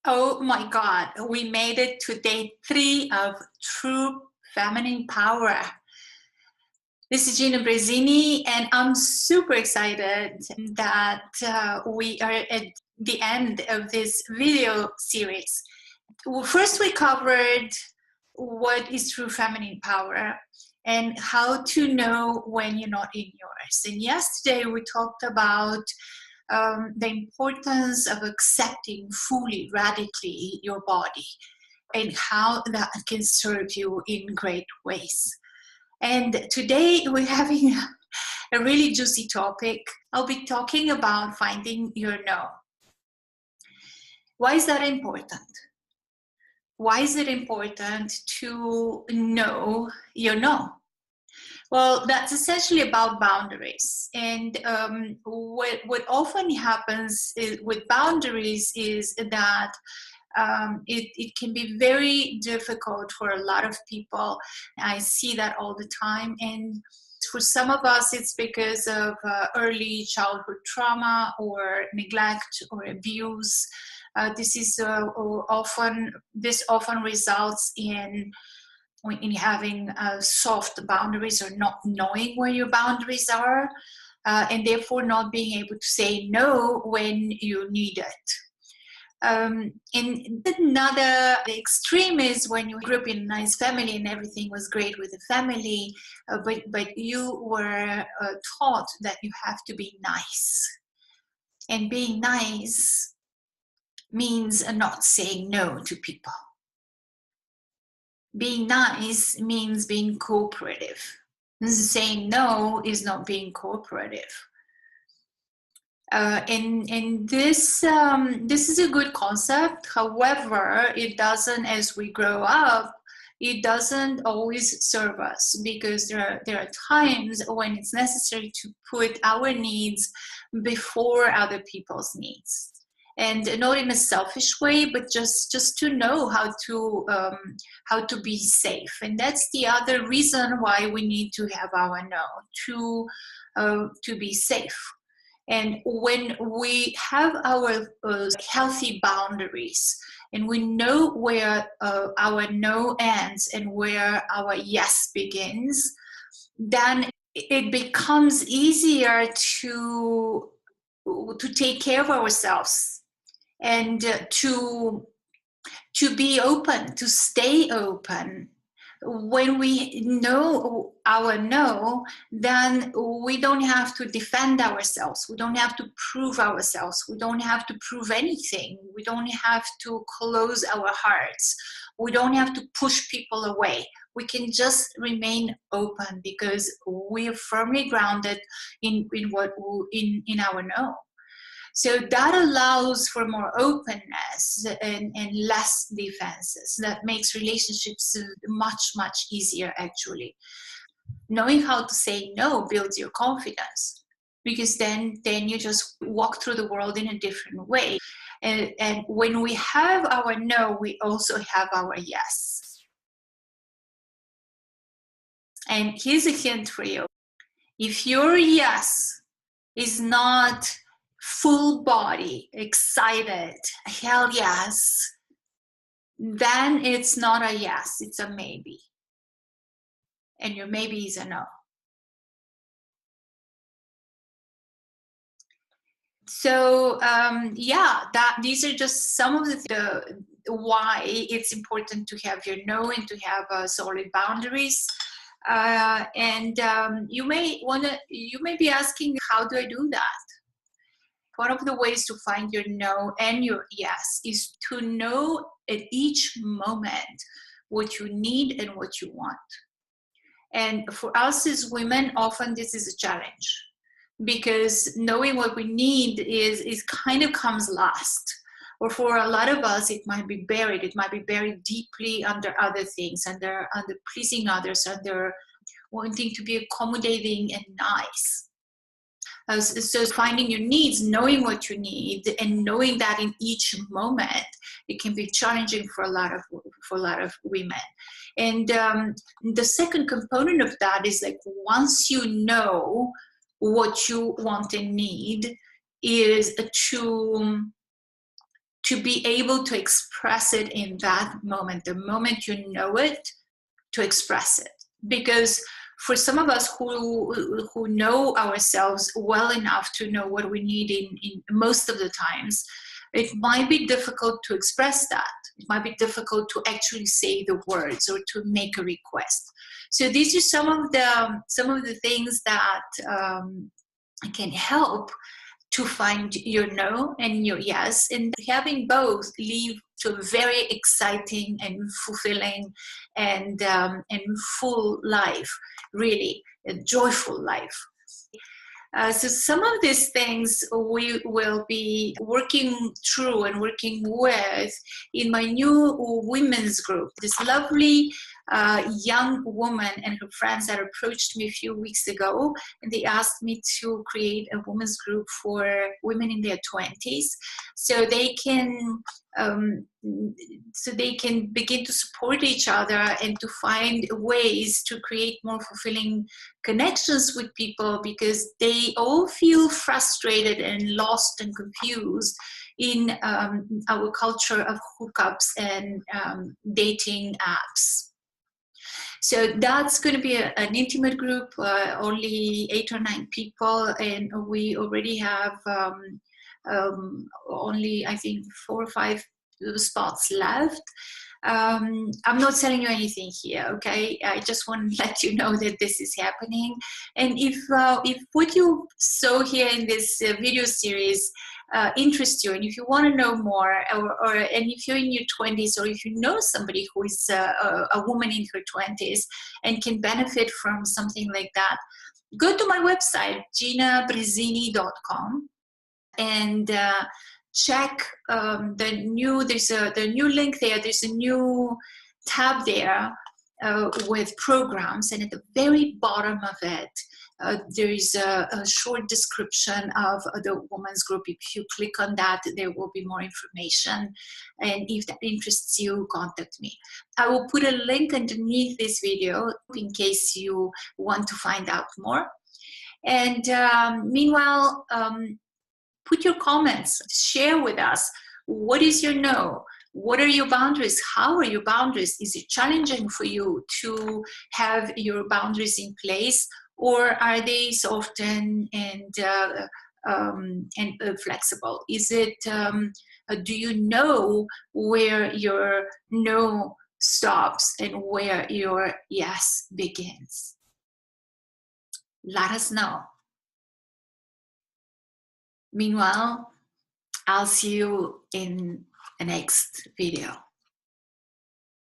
Oh my God, we made it to day 3 of True Feminine Power. This is Gina Brezini, and I'm super excited that we are at the end of this video series. Well, first, we covered what is true feminine power and how to know when you're not in yours. And yesterday, we talked about the importance of accepting fully, radically your body and how that can serve you in great ways. And today we're having a really juicy topic. I'll be talking about finding your no. Why is that important? Why is it important to know your no? Well, that's essentially about boundaries. And what often happens with boundaries is that it can be very difficult for a lot of people. I see that all the time. And for some of us, it's because of early childhood trauma or neglect or abuse. This often results in having soft boundaries or not knowing where your boundaries are, and therefore not being able to say no when you need it. And another extreme is when you grew up in a nice family and everything was great with the family, but you were taught that you have to be nice. And being nice means not saying no to people. Being nice means being cooperative. Saying no is not being cooperative. And this is a good concept. However, it doesn't, as we grow up, it doesn't always serve us, because there are times when it's necessary to put our needs before other people's needs. And not in a selfish way, but just to know how to be safe. And that's the other reason why we need to have our no, to be safe. And when we have our healthy boundaries, and we know where our no ends and where our yes begins, then it becomes easier to take care of ourselves and to be open, to stay open. When we know our no, then we don't have to defend ourselves. We don't have to prove ourselves. We don't have to prove anything. We don't have to close our hearts. We don't have to push people away. We can just remain open because we are firmly grounded in our no. So that allows for more openness and less defenses. That makes relationships much, much easier, actually. Knowing how to say no builds your confidence, because then you just walk through the world in a different way. And when we have our no, we also have our yes. And here's a hint for you. If your yes is not full body, excited, hell yes, then it's not a yes, it's a maybe. And your maybe is a no. So these are just some of the why it's important to have your no and to have solid boundaries. You may be asking, how do I do that? One of the ways to find your no and your yes is to know at each moment what you need and what you want. And for us as women, often this is a challenge, because knowing what we need is kind of comes last. Or for a lot of us, it might be buried. It might be buried deeply under other things, under pleasing others, under wanting to be accommodating and nice. So finding your needs, knowing what you need, and knowing that in each moment, it can be challenging for a lot of women. And the second component of that is, like, once you know what you want and need, is to to be able to express it in that moment, the moment you know it, to express it. Because for some of us who know ourselves well enough to know what we need in most of the times, it might be difficult to express that. It might be difficult to actually say the words or to make a request. So these are some of the things that can help to find your no and your yes, and having both lead to a very exciting and fulfilling and full life, really a joyful life. So some of these things we will be working through and working with in my new women's group. This lovely young woman and her friends that approached me a few weeks ago, and they asked me to create a women's group for women in their 20s, so they can begin to support each other and to find ways to create more fulfilling connections with people, because they all feel frustrated and lost and confused in our culture of hookups and dating apps. So that's going to be an intimate group, only 8 or 9 people, and we already have only, I think, 4 or 5 spots left. I'm not telling you anything here, okay? I just want to let you know that this is happening. And if what you saw here in this video series interests you, and if you want to know more, and if you're in your 20s, or if you know somebody who is a woman in her 20s and can benefit from something like that, go to my website, GinaBrezzini.com, and check the new link there. There's a new tab there with programs, and at the very bottom of it there is a short description of the women's group. If you click on that, there will be more information, and if that interests you, contact me. I will put a link underneath this video in case you want to find out more. And meanwhile, put your comments, share with us. What is your no? What are your boundaries? How are your boundaries? Is it challenging for you to have your boundaries in place, or are they soft and flexible? Is it, do you know where your no stops and where your yes begins? Let us know. Meanwhile, I'll see you in the next video.